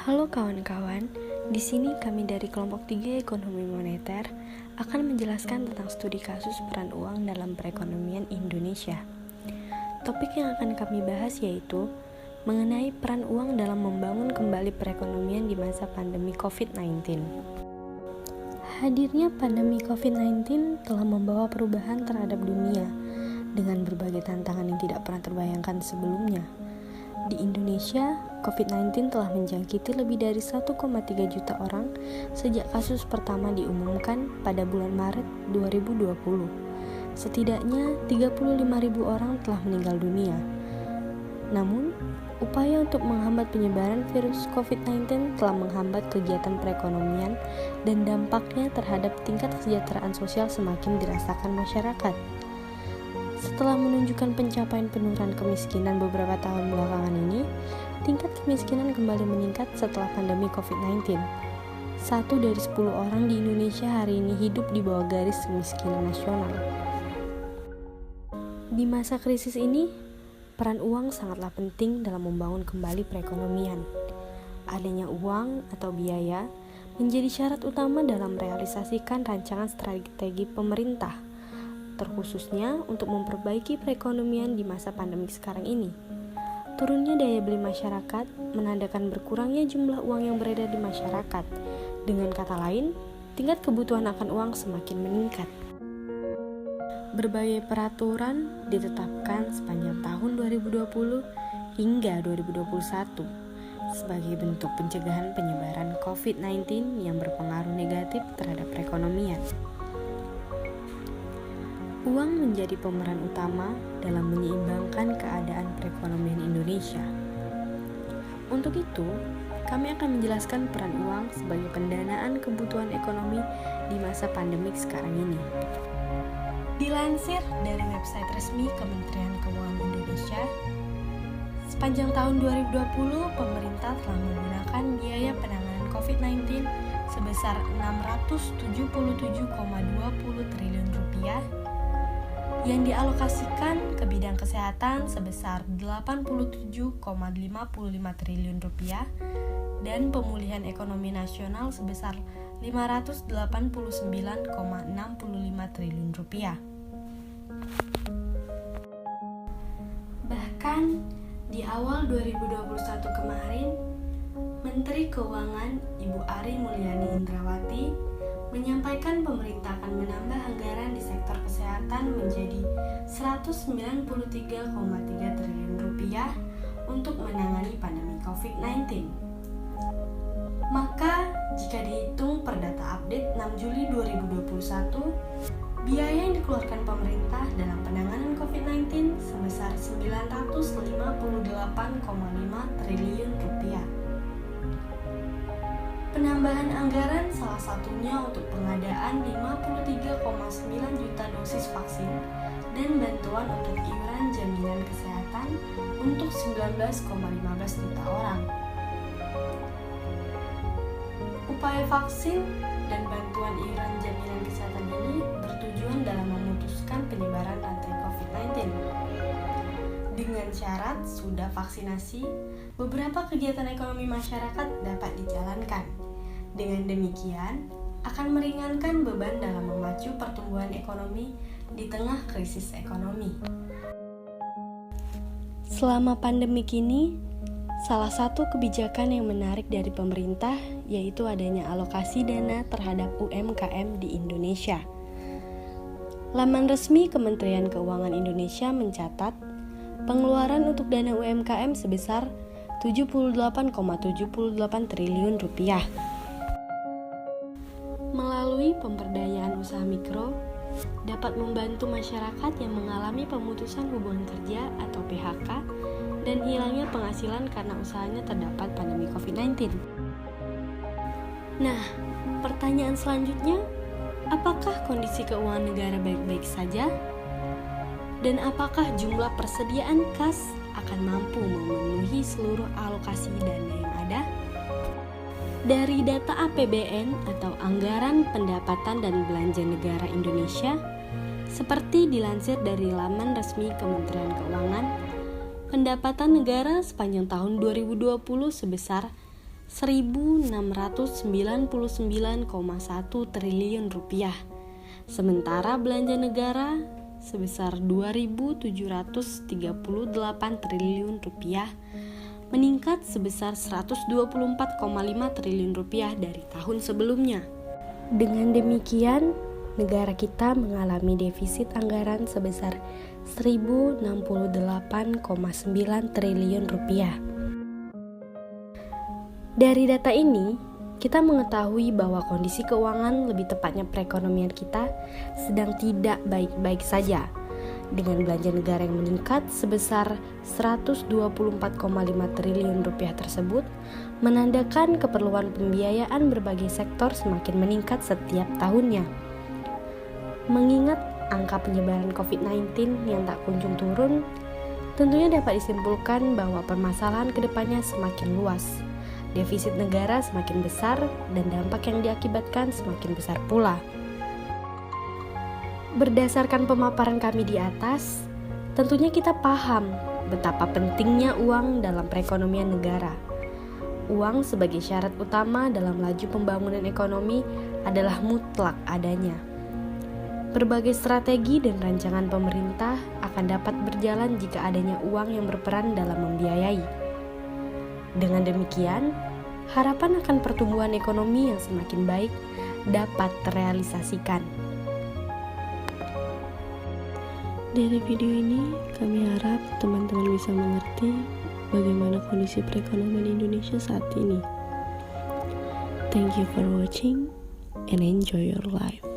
Halo kawan-kawan, di sini kami dari kelompok 3 Ekonomi Moneter akan menjelaskan tentang studi kasus peran uang dalam perekonomian Indonesia. Topik yang akan kami bahas yaitu mengenai peran uang dalam membangun kembali perekonomian di masa pandemi COVID-19. Hadirnya pandemi COVID-19 telah membawa perubahan terhadap dunia dengan berbagai tantangan yang tidak pernah terbayangkan sebelumnya. Di Indonesia, COVID-19 telah menjangkiti lebih dari 1,3 juta orang sejak kasus pertama diumumkan pada bulan Maret 2020. Setidaknya 35.000 orang telah meninggal dunia. Namun, upaya untuk menghambat penyebaran virus COVID-19 telah menghambat kegiatan perekonomian dan dampaknya terhadap tingkat kesejahteraan sosial semakin dirasakan masyarakat. Setelah menunjukkan pencapaian penurunan kemiskinan beberapa tahun belakangan ini, tingkat kemiskinan kembali meningkat setelah pandemi COVID-19. 1 dari 10 orang di Indonesia hari ini hidup di bawah garis kemiskinan nasional. Di masa krisis ini, peran uang sangatlah penting dalam membangun kembali perekonomian. Adanya uang atau biaya menjadi syarat utama dalam merealisasikan rancangan strategi pemerintah, terkhususnya untuk memperbaiki perekonomian di masa pandemi sekarang ini. Turunnya daya beli masyarakat menandakan berkurangnya jumlah uang yang beredar di masyarakat. Dengan kata lain, tingkat kebutuhan akan uang semakin meningkat. Berbagai peraturan ditetapkan sepanjang tahun 2020 hingga 2021 sebagai bentuk pencegahan penyebaran COVID-19 yang berpengaruh negatif terhadap perekonomian. Uang menjadi pemeran utama dalam menyeimbangkan keadaan perekonomian Indonesia. Untuk itu, kami akan menjelaskan peran uang sebagai pendanaan kebutuhan ekonomi di masa pandemik sekarang ini. Dilansir dari website resmi Kementerian Keuangan Indonesia, sepanjang tahun 2020, pemerintah telah menggunakan biaya penanganan COVID-19 sebesar Rp677,20 triliun yang dialokasikan ke bidang kesehatan sebesar Rp87,55 triliun dan pemulihan ekonomi nasional sebesar Rp589,65 triliun. Bahkan di awal 2021 kemarin, Menteri Keuangan Ibu Ari Mulyani Indrawati menyampaikan pemerintah akan menambah anggaran di sektor kesehatan menjadi Rp193,3 triliun untuk menangani pandemi COVID-19. Maka, jika dihitung per data update 6 Juli 2021, biaya yang dikeluarkan pemerintah dalam penanganan COVID-19 sebesar Rp958,5 triliun. Penambahan anggaran salah satunya untuk pengadaan 53,9 juta dosis vaksin dan bantuan untuk iuran jaminan kesehatan untuk 19,15 juta orang. Upaya vaksin dan bantuan iuran jaminan kesehatan ini bertujuan dalam memutuskan penyebaran rantai COVID-19. Dengan syarat sudah vaksinasi, beberapa kegiatan ekonomi masyarakat dapat dijalankan. Dengan demikian, akan meringankan beban dalam memacu pertumbuhan ekonomi di tengah krisis ekonomi. Selama pandemi ini, salah satu kebijakan yang menarik dari pemerintah yaitu adanya alokasi dana terhadap UMKM di Indonesia. Laman resmi Kementerian Keuangan Indonesia mencatat pengeluaran untuk dana UMKM sebesar Rp78,78 triliun. Melalui pemberdayaan usaha mikro, dapat membantu masyarakat yang mengalami pemutusan hubungan kerja atau PHK dan hilangnya penghasilan karena usahanya terdapat pandemi COVID-19. Nah, pertanyaan selanjutnya, apakah kondisi keuangan negara baik-baik saja? Dan apakah jumlah persediaan kas akan mampu memenuhi seluruh alokasi dana yang ada? Dari data APBN atau Anggaran Pendapatan dan Belanja Negara Indonesia, seperti dilansir dari laman resmi Kementerian Keuangan, pendapatan negara sepanjang tahun 2020 sebesar 1.699,1 triliun rupiah. Sementara belanja negara sebesar 2.738 triliun rupiah, meningkat sebesar 124,5 triliun rupiah dari tahun sebelumnya. Dengan demikian, negara kita mengalami defisit anggaran sebesar 1.068,9 triliun rupiah. Dari data ini, kita mengetahui bahwa kondisi keuangan, lebih tepatnya perekonomian kita, sedang tidak baik-baik saja. Dengan belanja negara yang meningkat sebesar 124,5 triliun rupiah tersebut, menandakan keperluan pembiayaan berbagai sektor semakin meningkat setiap tahunnya. Mengingat angka penyebaran COVID-19 yang tak kunjung turun, tentunya dapat disimpulkan bahwa permasalahan kedepannya semakin luas. Defisit negara semakin besar dan dampak yang diakibatkan semakin besar pula. Berdasarkan pemaparan kami di atas, tentunya kita paham betapa pentingnya uang dalam perekonomian negara. Uang sebagai syarat utama dalam laju pembangunan ekonomi adalah mutlak adanya. Berbagai strategi dan rancangan pemerintah akan dapat berjalan jika adanya uang yang berperan dalam membiayai. Dengan demikian, harapan akan pertumbuhan ekonomi yang semakin baik dapat terrealisasikan. Dari video ini, kami harap teman-teman bisa mengerti bagaimana kondisi perekonomian Indonesia saat ini. Thank you for watching and enjoy your life.